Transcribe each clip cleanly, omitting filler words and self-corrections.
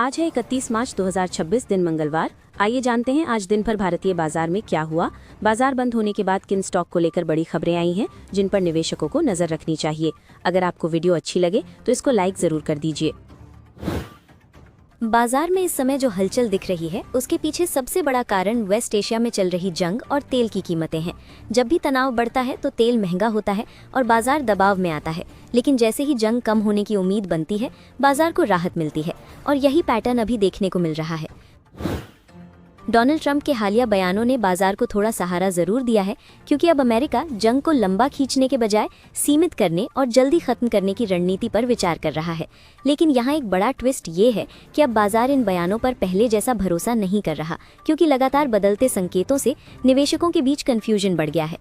आज है 31 मार्च 2026 दिन मंगलवार। आइए जानते हैं आज दिन भर भारतीय बाजार में क्या हुआ। बाजार बंद होने के बाद किन स्टॉक को लेकर बड़ी खबरें आई हैं जिन पर निवेशकों को नजर रखनी चाहिए। अगर आपको वीडियो अच्छी लगे तो इसको लाइक जरूर कर दीजिए। बाजार में इस समय जो हलचल दिख रही है उसके पीछे सबसे बड़ा कारण वेस्ट एशिया में चल रही जंग और तेल की कीमतें हैं। जब भी तनाव बढ़ता है तो तेल महंगा होता है और बाजार दबाव में आता है, लेकिन जैसे ही जंग कम होने की उम्मीद बनती है बाजार को राहत मिलती है और यही पैटर्न अभी देखने को मिल रहा है। डोनाल्ड ट्रंप के हालिया बयानों ने बाजार को थोड़ा सहारा जरूर दिया है, क्योंकि अब अमेरिका जंग को लंबा खींचने के बजाय सीमित करने और जल्दी खत्म करने की रणनीति पर विचार कर रहा है। लेकिन यहाँ एक बड़ा ट्विस्ट ये है कि अब बाजार इन बयानों पर पहले जैसा भरोसा नहीं कर रहा, क्योंकि लगातार बदलते संकेतों से निवेशकों के बीच कन्फ्यूजन बढ़ गया है।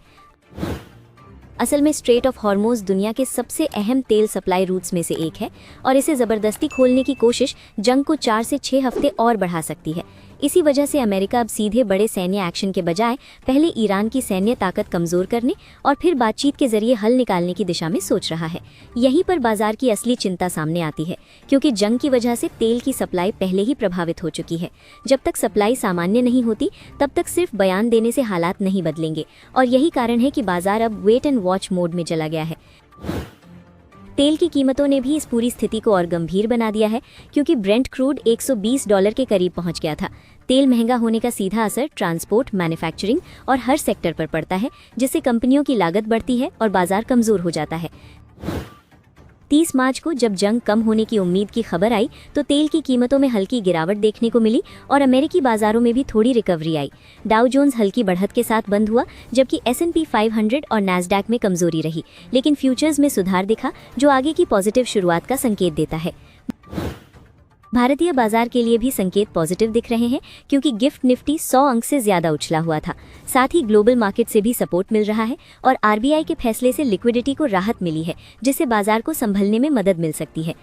असल में स्ट्रेट ऑफ हॉर्मोज दुनिया के सबसे अहम तेल सप्लाई रूट्स में से एक है और इसे ज़बरदस्ती खोलने की कोशिश जंग को 4 से 6 हफ्ते और बढ़ा सकती है। इसी वजह से अमेरिका अब सीधे बड़े सैन्य एक्शन के बजाय पहले ईरान की सैन्य ताकत कमज़ोर करने और फिर बातचीत के जरिए हल निकालने की दिशा में सोच रहा है। यहीं पर बाजार की असली चिंता सामने आती है, क्योंकि जंग की वजह से तेल की सप्लाई पहले ही प्रभावित हो चुकी है। जब तक सप्लाई सामान्य नहीं होती तब तक सिर्फ बयान देने से हालात नहीं बदलेंगे और यही कारण है कि बाजार अब वेट एंड वॉच मोड में चला गया है। तेल की कीमतों ने भी इस पूरी स्थिति को और गंभीर बना दिया है, क्योंकि ब्रेंट क्रूड $120 के करीब पहुंच गया था। तेल महंगा होने का सीधा असर ट्रांसपोर्ट, मैन्युफैक्चरिंग और हर सेक्टर पर पड़ता है, जिससे कंपनियों की लागत बढ़ती है और बाजार कमजोर हो जाता है। 30 मार्च को जब जंग कम होने की उम्मीद की खबर आई तो तेल की कीमतों में हल्की गिरावट देखने को मिली और अमेरिकी बाजारों में भी थोड़ी रिकवरी आई। डाउ जोन्स हल्की बढ़त के साथ बंद हुआ, जबकि S&P 500 और नैस्डैक में कमजोरी रही, लेकिन फ्यूचर्स में सुधार दिखा, जो आगे की पॉजिटिव शुरुआत का संकेत देता है। भारतीय बाजार के लिए भी संकेत पॉजिटिव दिख रहे हैं, क्योंकि गिफ्ट निफ्टी 100 अंक से ज्यादा उछला हुआ था। साथ ही ग्लोबल मार्केट से भी सपोर्ट मिल रहा है और RBI के फैसले से लिक्विडिटी को राहत मिली है, जिससे बाजार को संभलने में मदद मिल सकती है।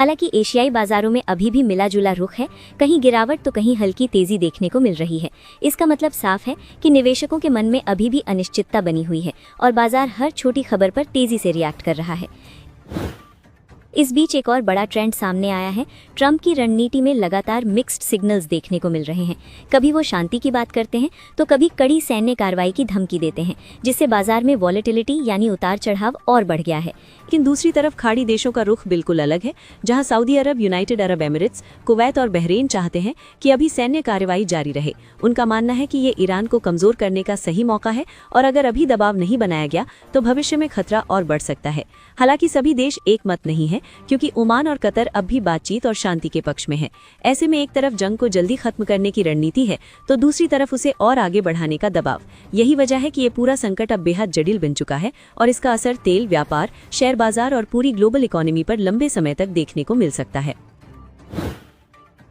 हालांकि एशियाई बाजारों में अभी भी मिला जुला रुख है, कहीं गिरावट तो कहीं हल्की तेजी देखने को मिल रही है। इसका मतलब साफ है कि निवेशकों के मन में अभी भी अनिश्चितता बनी हुई है और बाजार हर छोटी खबर पर तेजी से रिएक्ट कर रहा है। इस बीच एक और बड़ा ट्रेंड सामने आया है। ट्रंप की रणनीति में लगातार मिक्स्ड सिग्नल्स देखने को मिल रहे हैं। कभी वो शांति की बात करते हैं तो कभी कड़ी सैन्य कार्रवाई की धमकी देते हैं, जिससे बाजार में वॉलेटिलिटी यानी उतार चढ़ाव और बढ़ गया है। लेकिन दूसरी तरफ खाड़ी देशों का रुख बिल्कुल अलग है, जहां सऊदी अरब, यूनाइटेड अरब एमिरेट्स, कुवैत और बहरीन चाहते हैं कि अभी सैन्य कार्रवाई जारी रहे। उनका मानना है कि ये ईरान को कमजोर करने का सही मौका है और अगर अभी दबाव नहीं बनाया गया तो भविष्य में खतरा और बढ़ सकता है। हालांकि सभी देश एक मत नहीं है, क्योंकि ओमान और कतर अब भी बातचीत और शांति के पक्ष में है। ऐसे में एक तरफ जंग को जल्दी खत्म करने की रणनीति है तो दूसरी तरफ उसे और आगे बढ़ाने का दबाव। यही वजह है कि ये पूरा संकट अब बेहद जटिल बन चुका है और इसका असर तेल, व्यापार, शेयर बाजार और पूरी ग्लोबल इकोनॉमी पर लंबे समय तक देखने को मिल सकता है।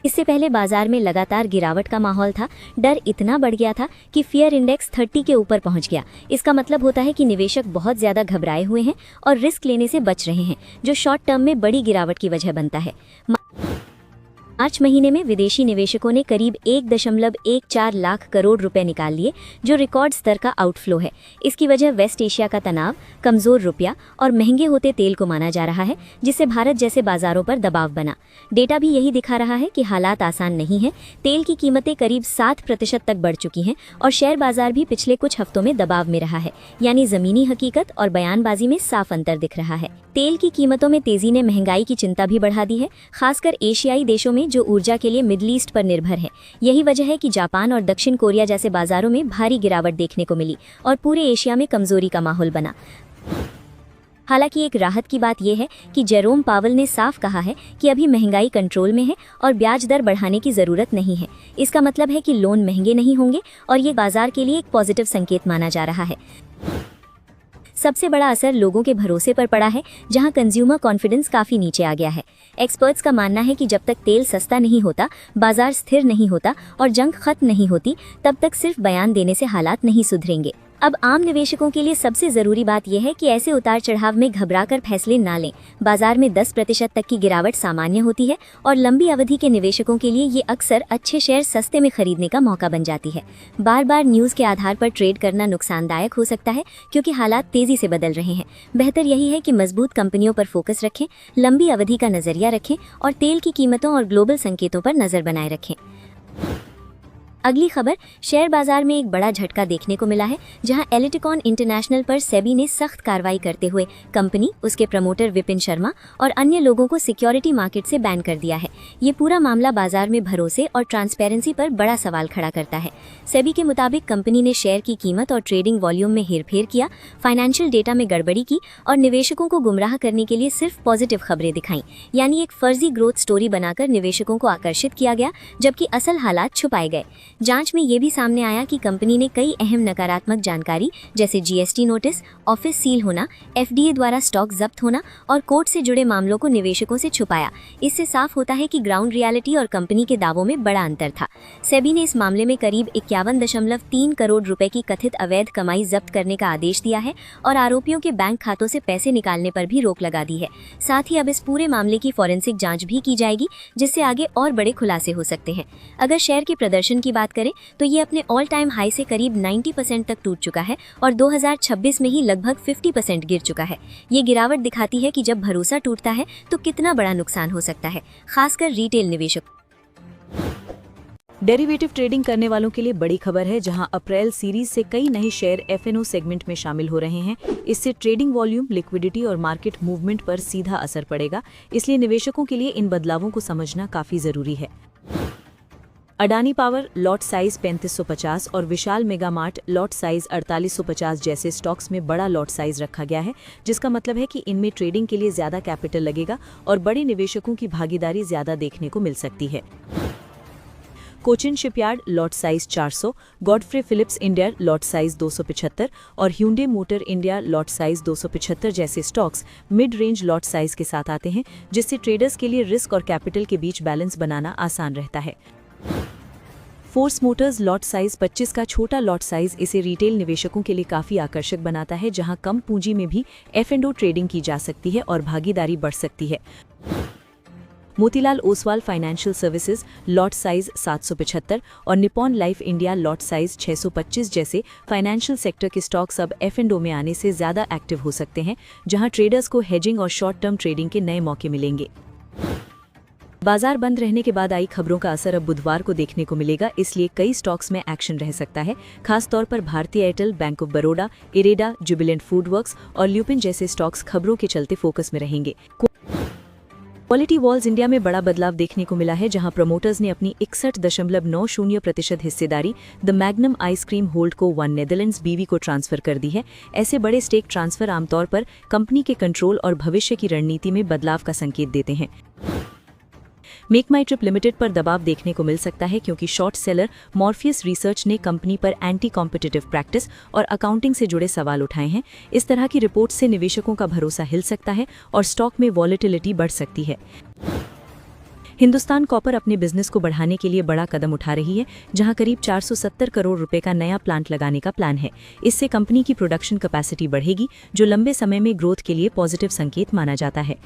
इससे पहले बाजार में लगातार गिरावट का माहौल था। डर इतना बढ़ गया था कि फियर इंडेक्स 30 के ऊपर पहुंच गया। इसका मतलब होता है कि निवेशक बहुत ज्यादा घबराए हुए हैं और रिस्क लेने से बच रहे हैं, जो शॉर्ट टर्म में बड़ी गिरावट की वजह बनता है। मार्च महीने में विदेशी निवेशकों ने करीब 1.14 लाख करोड़ रुपए निकाल लिए, जो रिकॉर्ड स्तर का आउटफ्लो है। इसकी वजह वेस्ट एशिया का तनाव, कमजोर रुपया और महंगे होते तेल को माना जा रहा है, जिससे भारत जैसे बाजारों पर दबाव बना। डेटा भी यही दिखा रहा है कि हालात आसान नहीं है। तेल की कीमतें करीब 7% तक बढ़ चुकी हैं और शेयर बाजार भी पिछले कुछ हफ्तों में दबाव में रहा है, यानी जमीनी हकीकत और बयानबाजी में साफ अंतर दिख रहा है। तेल की कीमतों में तेजी ने महंगाई की चिंता भी बढ़ा दी है, खासकर एशियाई देशों में जो ऊर्जा के लिए मिडल ईस्ट पर निर्भर है। यही वजह है कि जापान और दक्षिण कोरिया जैसे बाजारों में भारी गिरावट देखने को मिली और पूरे एशिया में कमजोरी का माहौल बना। हालांकि एक राहत की बात यह है कि जेरोम पावल ने साफ कहा है कि अभी महंगाई कंट्रोल में है और ब्याज दर बढ़ाने की जरूरत नहीं है। इसका मतलब है कि लोन महंगे नहीं होंगे और ये बाजार के लिए एक पॉजिटिव संकेत माना जा रहा है। सबसे बड़ा असर लोगों के भरोसे पर पड़ा है, जहां कंज्यूमर कॉन्फिडेंस काफी नीचे आ गया है। एक्सपर्ट्स का मानना है कि जब तक तेल सस्ता नहीं होता, बाजार स्थिर नहीं होता और जंग खत्म नहीं होती, तब तक सिर्फ बयान देने से हालात नहीं सुधरेंगे। अब आम निवेशकों के लिए सबसे जरूरी बात यह है कि ऐसे उतार चढ़ाव में घबराकर फैसले ना लें। बाजार में 10% तक की गिरावट सामान्य होती है और लंबी अवधि के निवेशकों के लिए ये अक्सर अच्छे शेयर सस्ते में खरीदने का मौका बन जाती है। बार बार न्यूज़ के आधार पर ट्रेड करना नुकसानदायक हो सकता है क्योंकि हालात तेजी से बदल रहे हैं। बेहतर यही है कि मजबूत कंपनियों पर फोकस रखें, लंबी अवधि का नजरिया रखें और तेल की कीमतों और ग्लोबल संकेतों पर नजर बनाए रखें। अगली खबर, शेयर बाजार में एक बड़ा झटका देखने को मिला है, जहां एलिटिकॉन इंटरनेशनल पर सेबी ने सख्त कार्रवाई करते हुए कंपनी, उसके प्रमोटर विपिन शर्मा और अन्य लोगों को सिक्योरिटी मार्केट से बैन कर दिया है। ये पूरा मामला बाजार में भरोसे और ट्रांसपेरेंसी पर बड़ा सवाल खड़ा करता है। सेबी के मुताबिक कंपनी ने शेयर की कीमत और ट्रेडिंग वॉल्यूम में हेरफेर किया, फाइनेंशियल डेटा में गड़बड़ी की और निवेशकों को गुमराह करने के लिए सिर्फ पॉजिटिव खबरें दिखाई, यानी एक फर्जी ग्रोथ स्टोरी बनाकर निवेशकों को आकर्षित किया गया, जबकि असल हालात छुपाए गए। जांच में ये भी सामने आया कि कंपनी ने कई अहम नकारात्मक जानकारी जैसे जीएसटी नोटिस, ऑफिस सील होना, एफडीए द्वारा स्टॉक जब्त होना और कोर्ट से जुड़े मामलों को निवेशकों से छुपाया। इससे साफ होता है कि ग्राउंड रियलिटी और कंपनी के दावों में बड़ा अंतर था। सेबी ने इस मामले में करीब 51.3 करोड़ रुपए की कथित अवैध कमाई जब्त करने का आदेश दिया है और आरोपियों के बैंक खातों से पैसे निकालने पर भी रोक लगा दी है। साथ ही अब इस पूरे मामले की फॉरेंसिक जांच भी की जाएगी, जिससे आगे और बड़े खुलासे हो सकते हैं। अगर शेयर के प्रदर्शन की बात करें तो ये अपने ऑल टाइम हाई से करीब 90% तक टूट चुका है और 2026 में ही लगभग 50% गिर चुका है। ये गिरावट दिखाती है कि जब भरोसा टूटता है तो कितना बड़ा नुकसान हो सकता है, खासकर रिटेल निवेशक। डेरिवेटिव ट्रेडिंग करने वालों के लिए बड़ी खबर है, जहां अप्रैल सीरीज से कई नए शेयर एफएनओ सेगमेंट में शामिल हो रहे हैं। इससे ट्रेडिंग वॉल्यूम, लिक्विडिटी और मार्केट मूवमेंट पर सीधा असर पड़ेगा, इसलिए निवेशकों के लिए इन बदलावों को समझना काफी जरूरी है। अडानी पावर लॉट साइज 3550 और विशाल मेगा मार्ट लॉट साइज 4850 जैसे स्टॉक्स में बड़ा लॉट साइज रखा गया है, जिसका मतलब है कि इनमें ट्रेडिंग के लिए ज्यादा कैपिटल लगेगा और बड़े निवेशकों की भागीदारी ज्यादा देखने को मिल सकती है। Cochin shipyard lot size 400, Godfrey Phillips India lot size 275 और Hyundai motor India lot size 275 जैसे stocks mid range lot size के साथ आते हैं, जिससे ट्रेडर्स के लिए रिस्क और कैपिटल के बीच बैलेंस बनाना आसान रहता है। फोर्स मोटर्स लॉट साइज 25 का छोटा लॉट साइज इसे रिटेल निवेशकों के लिए काफी आकर्षक बनाता है, जहां कम पूंजी में भी एफ&ओ ट्रेडिंग की जा सकती है और भागीदारी बढ़ सकती है। Motilal Oswal financial services lot size 775 और Nippon life India lot size 625 जैसे फाइनेंशियल सेक्टर के स्टॉक्स अब एफ&ओ में आने से ज्यादा एक्टिव हो सकते हैं, जहां ट्रेडर्स को हेजिंग और शॉर्ट टर्म ट्रेडिंग के नए मौके मिलेंगे। बाजार बंद रहने के बाद आई खबरों का असर अब बुधवार को देखने को मिलेगा, इसलिए कई स्टॉक्स में एक्शन रह सकता है। खास तौर पर भारतीय Airtel, bank of Baroda, IREDA, Jubilant FoodWorks और ल्यूपिन जैसे स्टॉक्स खबरों के चलते फोकस में रहेंगे। क्वालिटी वॉल्स इंडिया में बड़ा बदलाव देखने को मिला है, जहां प्रमोटर्स ने अपनी 61.90% हिस्सेदारी द मैग्नम आइसक्रीम होल्ड को 1 नेदरलैंड्स बीवी को ट्रांसफर कर दी है। ऐसे बड़े स्टेक ट्रांसफर आमतौर पर कंपनी के कंट्रोल और भविष्य की रणनीति में बदलाव का संकेत देते हैं। मेक माई ट्रिप लिमिटेड पर दबाव देखने को मिल सकता है, क्योंकि शॉर्ट सेलर मॉर्फियस रिसर्च ने कंपनी पर एंटी कॉम्पिटिटिव प्रैक्टिस और अकाउंटिंग से जुड़े सवाल उठाए हैं। इस तरह की रिपोर्ट से निवेशकों का भरोसा हिल सकता है और स्टॉक में वॉलेटिलिटी बढ़ सकती है। हिंदुस्तान कॉपर अपने बिजनेस को बढ़ाने के लिए बड़ा कदम उठा रही है, जहां करीब 470 करोड़ रुपए का नया प्लांट लगाने का प्लान है। इससे कंपनी की प्रोडक्शन कैपेसिटी बढ़ेगी, जो लंबे समय में ग्रोथ के लिए पॉजिटिव संकेत माना जाता है।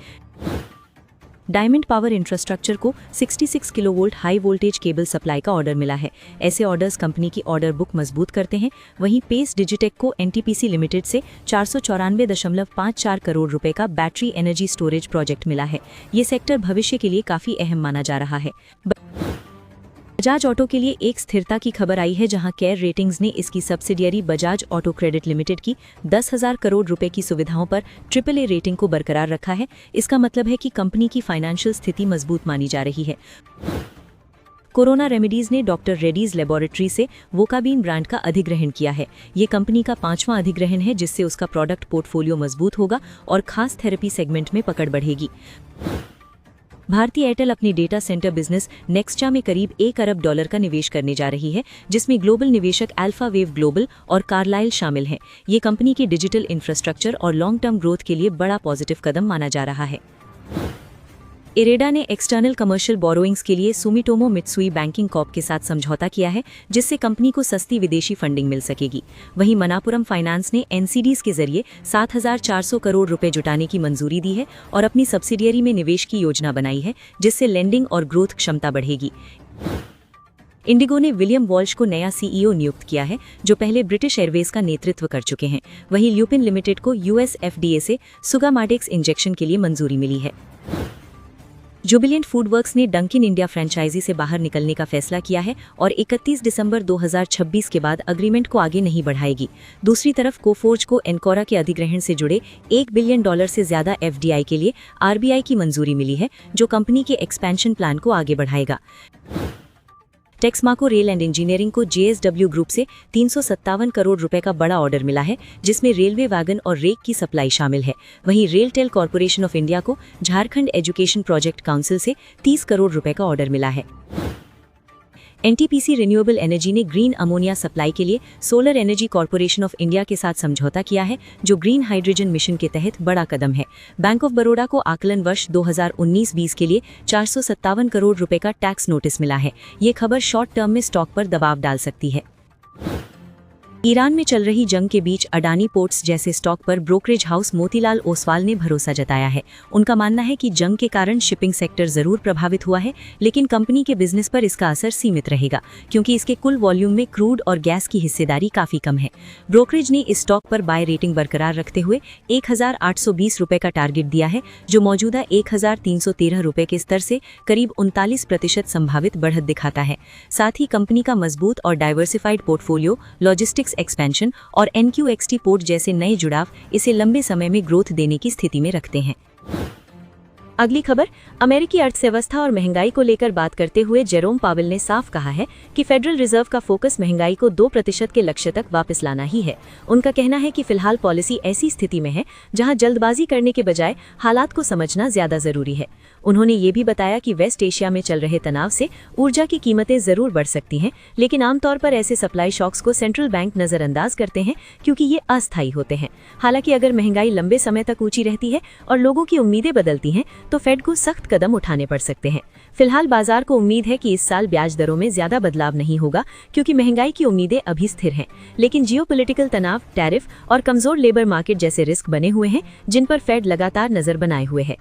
डायमंड पावर इंफ्रास्ट्रक्चर को 66 kilovolt high voltage cable supply का ऑर्डर मिला है। ऐसे ऑर्डर्स कंपनी की ऑर्डर बुक मजबूत करते हैं। वहीं पेस डिजिटेक को एनटीपीसी लिमिटेड से 494.54 करोड़ रुपए का बैटरी एनर्जी स्टोरेज प्रोजेक्ट मिला है। ये सेक्टर भविष्य के लिए काफी अहम माना जा रहा है। बजाज ऑटो के लिए एक स्थिरता की खबर आई है, जहां केयर रेटिंग्स ने इसकी subsidiary Bajaj auto credit limited की 10,000 करोड़ रुपए की सुविधाओं पर AAA रेटिंग को बरकरार रखा है। इसका मतलब है कि कंपनी की फाइनेंशियल स्थिति मजबूत मानी जा रही है। कोरोना रेमेडीज ने डॉक्टर रेड्डीज लेबोरेटरी से वोकाबीन ब्रांड का अधिग्रहण किया है। ये कंपनी का 5वां अधिग्रहण है, जिससे उसका प्रोडक्ट पोर्टफोलियो मजबूत होगा और खास थेरेपी सेगमेंट में पकड़ बढ़ेगी। भारतीय एयरटेल अपनी डेटा सेंटर बिजनेस नेक्स्टा में करीब $1 अरब का निवेश करने जा रही है, जिसमें ग्लोबल निवेशक अल्फा वेव ग्लोबल और कार्लाइल शामिल हैं। ये कंपनी की डिजिटल इंफ्रास्ट्रक्चर और लॉन्ग टर्म ग्रोथ के लिए बड़ा पॉजिटिव कदम माना जा रहा है। इरेडा ने एक्सटर्नल कमर्शियल बोरोइंग्स के लिए सुमिटोमो मित्सुई बैंकिंग कॉर्प के साथ समझौता किया है, जिससे कंपनी को सस्ती विदेशी फंडिंग मिल सकेगी। वहीं मनापुरम फाइनेंस ने एनसीडीज के जरिए 7,400 करोड़ रुपए जुटाने की मंजूरी दी है और अपनी सब्सिडियरी में निवेश की योजना बनाई है, जिससे लेंडिंग और ग्रोथ क्षमता बढ़ेगी। इंडिगो ने विलियम वॉल्श को नया सीईओ नियुक्त किया है, जो पहले ब्रिटिश एयरवेज का नेतृत्व कर चुके हैं। वहीं ल्यूपिन लिमिटेड को यूएस एफडीए से सुगामाडेक्स इंजेक्शन के लिए मंजूरी मिली है। जुबिलेंट फूडवर्क्स ने डंकिन इंडिया फ्रेंचाइजी से बाहर निकलने का फैसला किया है और 31 दिसंबर 2026 के बाद अग्रीमेंट को आगे नहीं बढ़ाएगी। दूसरी तरफ कोफोर्ज को एनकोरा के अधिग्रहण से जुड़े $1 बिलियन से ज्यादा एफडीआई के लिए आरबीआई की मंजूरी मिली है, जो कंपनी के एक्सपेंशन प्लान को आगे बढ़ाएगा। टेक्समाको रेल एंड इंजीनियरिंग को जेएसडब्ल्यू ग्रुप से 357 करोड़ रुपए का बड़ा ऑर्डर मिला है, जिसमें रेलवे वैगन और रेक की सप्लाई शामिल है। वहीं रेलटेल कॉर्पोरेशन ऑफ इंडिया को झारखंड एजुकेशन प्रोजेक्ट काउंसिल से 30 करोड़ रुपए का ऑर्डर मिला है। एनटीपीसी रिन्यूएबल एनर्जी ने ग्रीन अमोनिया सप्लाई के लिए solar energy corporation of India के साथ समझौता किया है, जो ग्रीन हाइड्रोजन मिशन के तहत बड़ा कदम है। बैंक ऑफ बड़ौदा को आकलन वर्ष 2019-20 के लिए 457 करोड़ रुपए का टैक्स नोटिस मिला है। ये खबर शॉर्ट टर्म में स्टॉक पर दबाव डाल सकती है। ईरान में चल रही जंग के बीच अडानी पोर्ट्स जैसे स्टॉक पर ब्रोकरेज हाउस मोतीलाल ओसवाल ने भरोसा जताया है। उनका मानना है कि जंग के कारण शिपिंग सेक्टर जरूर प्रभावित हुआ है, लेकिन कंपनी के बिजनेस पर इसका असर सीमित रहेगा, क्योंकि इसके कुल वॉल्यूम में क्रूड और गैस की हिस्सेदारी काफी कम है। ब्रोकरेज ने इस स्टॉक पर बाय रेटिंग बरकरार रखते हुए 1,820 रुपए का टारगेट दिया है, जो मौजूदा 1,313 रुपए के स्तर से करीब 39% संभावित बढ़त दिखाता है। साथ ही कंपनी का मजबूत और डाइवर्सिफाइड पोर्टफोलियो, लॉजिस्टिक्स एक्सपेंशन और एनक्यूएक्सटी पोर्ट जैसे नए जुड़ाव इसे लंबे समय में ग्रोथ देने की स्थिति में रखते हैं। अगली खबर, अमेरिकी अर्थव्यवस्था और महंगाई को लेकर बात करते हुए जेरोम पावेल ने साफ कहा है कि फेडरल रिजर्व का फोकस महंगाई को 2% के लक्ष्य तक वापस लाना ही है। उनका कहना है कि फिलहाल पॉलिसी ऐसी स्थिति में है जहां जल्दबाजी करने के बजाय हालात को समझना ज्यादा जरूरी है। उन्होंने ये भी बताया कि वेस्ट एशिया में चल रहे तनाव से ऊर्जा की कीमतें जरूर बढ़ सकती हैं, लेकिन आमतौर पर ऐसे सप्लाई शॉक्स को सेंट्रल बैंक नजरअंदाज करते हैं, क्योंकि ये अस्थायी होते हैं। हालांकि अगर महंगाई लंबे समय तक ऊंची रहती है और लोगों की उम्मीदें बदलती हैं, तो फेड को सख्त कदम उठाने पड़ सकते हैं। फिलहाल बाजार को उम्मीद है कि इस साल ब्याज दरों में ज्यादा बदलाव नहीं होगा, क्योंकि महंगाई की उम्मीदें अभी स्थिर हैं। लेकिन जियोपॉलिटिकल तनाव, टैरिफ और कमजोर लेबर मार्केट जैसे रिस्क बने हुए हैं, जिन पर फेड लगातार नजर बनाए हुए है।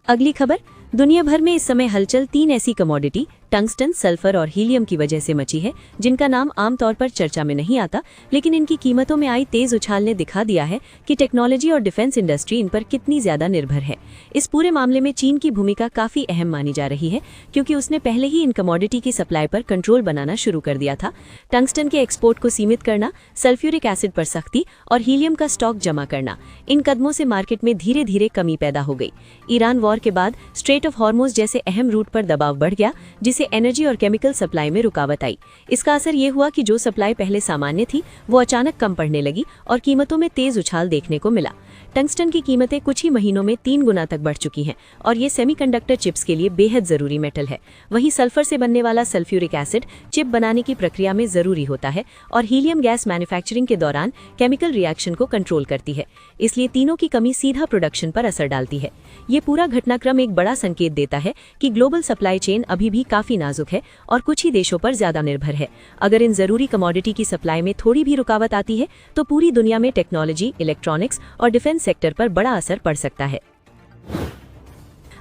अगली खबर, दुनिया भर में इस समय हलचल 3 ऐसी कमोडिटी टंगस्टन, सल्फर और हीलियम की वजह से मची है, जिनका नाम आमतौर पर चर्चा में नहीं आता, लेकिन इनकी कीमतों में आई तेज उछाल ने दिखा दिया है कि टेक्नोलॉजी और डिफेंस इंडस्ट्री इन पर कितनी ज्यादा निर्भर है। इस पूरे मामले में चीन की भूमिका काफी अहम मानी जा रही है, क्योंकि उसने पहले ही इन कमोडिटी की सप्लाई पर कंट्रोल बनाना शुरू कर दिया था। टंगस्टन के एक्सपोर्ट को सीमित करना, सल्फ्यूरिक एसिड पर सख्ती और हीलियम का स्टॉक जमा करना, इन कदमों से मार्केट में धीरे धीरे कमी पैदा हो गई। ईरान वॉर के बाद स्ट्रेट ऑफ हॉर्मुज जैसे अहम रूट पर दबाव बढ़ गया, जिसे एनर्जी और केमिकल सप्लाई में रुकावट आई। इसका असर ये हुआ कि जो सप्लाई पहले सामान्य थी, वो अचानक कम पड़ने लगी और कीमतों में तेज उछाल देखने को मिला। टंगस्टन की कीमतें कुछ ही महीनों में 3 गुना तक बढ़ चुकी हैं और ये सेमीकंडक्टर चिप्स के लिए बेहद जरूरी मेटल है। वहीं सल्फर से बनने वाला सल्फ्यूरिक एसिड चिप बनाने की प्रक्रिया में जरूरी होता है और हीलियम गैस मैन्युफैक्चरिंग के दौरान केमिकल रिएक्शन को कंट्रोल करती है। इसलिए तीनों की कमी सीधा प्रोडक्शन पर असर डालती है। ये पूरा घटनाक्रम एक बड़ा संकेत देता है कि ग्लोबल सप्लाई चेन अभी भी काफी नाजुक है और कुछ ही देशों पर ज्यादा निर्भर है। अगर इन जरूरी कमोडिटी की सप्लाई में थोड़ी भी रुकावट आती है, तो पूरी दुनिया में टेक्नोलॉजी, इलेक्ट्रॉनिक्स और डिफेंस सेक्टर पर बड़ा असर पड़ सकता है।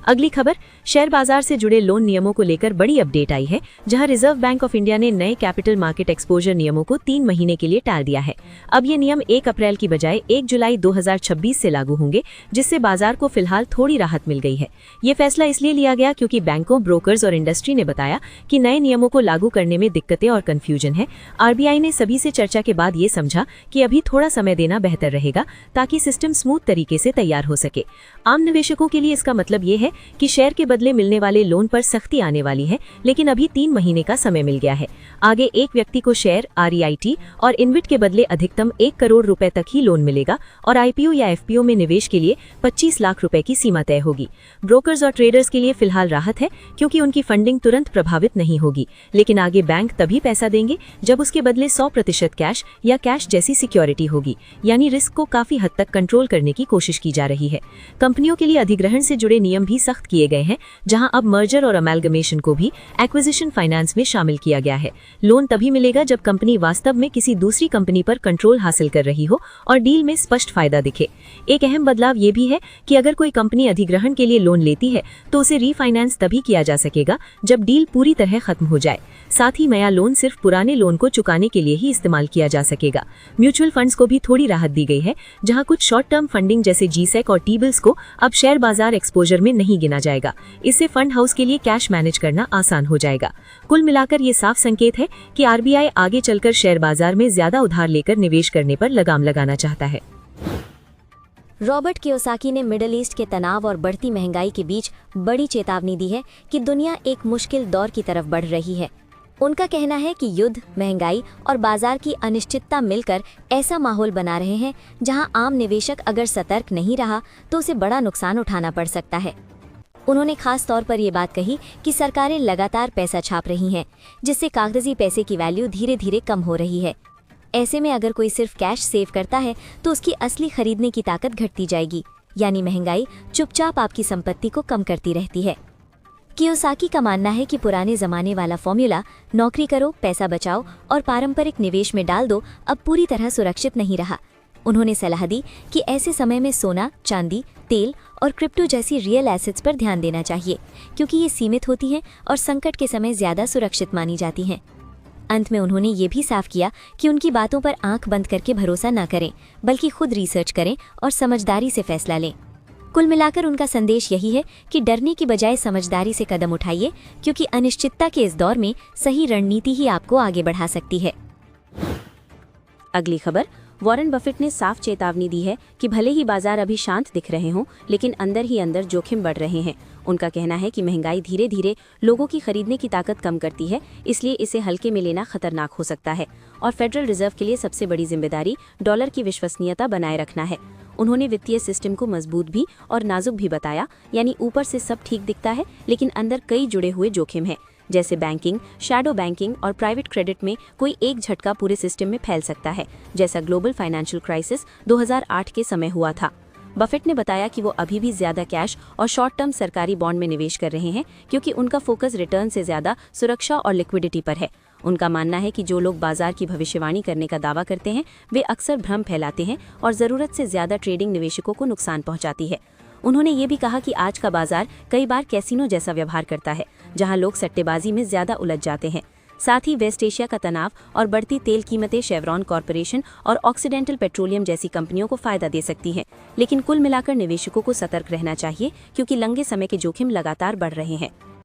अगली खबर, शेयर बाजार से जुड़े लोन नियमों को लेकर बड़ी अपडेट आई है, जहां रिजर्व बैंक ऑफ इंडिया ने नए कैपिटल मार्केट एक्सपोजर नियमों को 3 महीने के लिए टाल दिया है। अब ये नियम 1 अप्रैल की बजाय 1 जुलाई 2026 से लागू होंगे, जिससे बाजार को फिलहाल थोड़ी राहत मिल गई है। ये फैसला इसलिए लिया गया क्योंकि बैंकों, ब्रोकर्स और इंडस्ट्री ने बताया कि नए नियमों को लागू करने में दिक्कतें और कंफ्यूजन है। आरबीआई ने सभी से चर्चा के बाद ये समझा कि अभी थोड़ा समय देना बेहतर रहेगा, ताकि सिस्टम स्मूथ तरीके से तैयार हो सके। आम निवेशकों के लिए इसका मतलब ये है कि शेयर के बदले मिलने वाले लोन पर सख्ती आने वाली है, लेकिन अभी 3 महीने का समय मिल गया है। आगे एक व्यक्ति को शेयर, आरईआईटी और इन्विट के बदले अधिकतम 1 करोड़ रुपए तक ही लोन मिलेगा और आईपीओ या एफपीओ में निवेश के लिए 25 लाख रुपए की सीमा तय होगी। ब्रोकर्स और ट्रेडर्स के लिए फिलहाल राहत है, क्योंकि उनकी फंडिंग तुरंत प्रभावित नहीं होगी, लेकिन आगे बैंक तभी पैसा देंगे जब उसके बदले 100% कैश या कैश जैसी सिक्योरिटी होगी, यानी रिस्क को काफी हद तक कंट्रोल करने की कोशिश की जा रही है। कंपनियों के लिए अधिग्रहण से जुड़े नियम भी सख्त किए गए हैं, जहां अब मर्जर और अमेलगमेशन को भी एक्विजिशन फाइनेंस में शामिल किया गया है। लोन तभी मिलेगा जब कंपनी वास्तव में किसी दूसरी कंपनी पर कंट्रोल हासिल कर रही हो और डील में स्पष्ट फायदा दिखे। एक अहम बदलाव ये भी है कि अगर कोई कंपनी अधिग्रहण के लिए लोन लेती है तो उसे रीफाइनेंस तभी किया जा सकेगा जब डील पूरी तरह खत्म हो जाए। साथ ही नया लोन सिर्फ पुराने लोन को चुकाने के लिए ही इस्तेमाल किया जा सकेगा। म्यूचुअल फंड्स को भी थोड़ी राहत दी गई है, जहां कुछ शॉर्ट टर्म फंडिंग जैसे जीसेक और टी-बिल्स को अब शेयर बाजार एक्सपोजर में नहीं गिना जाएगा। इससे फंड हाउस के लिए कैश मैनेज करना आसान हो जाएगा। कुल मिलाकर ये साफ संकेत है कि आरबीआई आगे चलकर शेयर बाजार में ज्यादा उधार लेकर निवेश करने पर लगाम लगाना चाहता है। रॉबर्ट कियोसाकी ने मिडिल ईस्ट के तनाव और बढ़ती महंगाई के बीच बड़ी चेतावनी दी है कि दुनिया एक मुश्किल दौर की तरफ बढ़ रही है। उनका कहना है कि युद्ध, महंगाई और बाजार की अनिश्चितता मिलकर ऐसा माहौल बना रहे हैं जहां आम निवेशक अगर सतर्क नहीं रहा तो उसे बड़ा नुकसान उठाना पड़ सकता है। उन्होंने खास तौर पर ये बात कही कि सरकारें लगातार पैसा छाप रही हैं, जिससे कागजी पैसे की वैल्यू धीरे धीरे कम हो रही है। ऐसे में अगर कोई सिर्फ कैश सेव करता है तो उसकी असली खरीदने की ताकत घटती जाएगी, यानी महंगाई चुपचाप आपकी संपत्ति को कम करती रहती है। कियोसाकी का मानना है कि पुराने जमाने वाला फॉर्मूला नौकरी करो, पैसा बचाओ और पारंपरिक निवेश में डाल दो अब पूरी तरह सुरक्षित नहीं रहा। उन्होंने सलाह दी कि ऐसे समय में सोना, चांदी, तेल और क्रिप्टो जैसी रियल एसेट्स पर ध्यान देना चाहिए, क्योंकि ये सीमित होती हैं और संकट के समय ज्यादा सुरक्षित मानी जाती हैं। अंत में उन्होंने ये भी साफ किया कि उनकी बातों पर आंख बंद करके भरोसा न करें, बल्कि खुद रिसर्च करें और समझदारी से फैसला लें। कुल मिलाकर उनका संदेश यही है कि डरने की बजाय समझदारी से कदम उठाइए, क्योंकि अनिश्चितता के इस दौर में सही रणनीति ही आपको आगे बढ़ा सकती है। अगली खबर, वॉरेन बफेट ने साफ चेतावनी दी है कि भले ही बाजार अभी शांत दिख रहे हों, लेकिन अंदर ही अंदर जोखिम बढ़ रहे हैं। उनका कहना है कि महंगाई धीरे धीरे लोगों की खरीदने की ताकत कम करती है, इसलिए इसे हल्के में लेना खतरनाक हो सकता है और फेडरल रिजर्व के लिए सबसे बड़ी जिम्मेदारी डॉलर की विश्वसनीयता बनाए रखना है। उन्होंने वित्तीय सिस्टम को मजबूत भी और नाजुक भी बताया, यानी ऊपर से सब ठीक दिखता है लेकिन अंदर कई जुड़े हुए जोखिम हैं, जैसे बैंकिंग, शैडो बैंकिंग और प्राइवेट क्रेडिट में कोई एक झटका पूरे सिस्टम में फैल सकता है, जैसा ग्लोबल फाइनेंशियल क्राइसिस 2008 के समय हुआ था। बफेट ने बताया कि वो अभी भी ज्यादा कैश और शॉर्ट टर्म सरकारी बॉन्ड में निवेश कर रहे हैं, क्योंकि उनका फोकस रिटर्न से ज्यादा सुरक्षा और लिक्विडिटी पर है। उनका मानना है कि जो लोग बाजार की भविष्यवाणी करने का दावा करते हैं वे अक्सर भ्रम फैलाते हैं और जरूरत से ज्यादा ट्रेडिंग निवेशकों को नुकसान पहुंचाती है। उन्होंने ये भी कहा कि आज का बाजार कई बार कैसीनो जैसा व्यवहार करता है, जहां लोग सट्टेबाजी में ज्यादा उलझ जाते हैं। साथ ही वेस्ट एशिया का तनाव और बढ़ती तेल कीमतें शेवरॉन कॉरपोरेशन और ऑक्सीडेंटल पेट्रोलियम जैसी कंपनियों को फायदा दे सकती हैं, लेकिन कुल मिलाकर निवेशकों को सतर्क रहना चाहिए, क्योंकि लंबे समय के जोखिम लगातार बढ़ रहे हैं।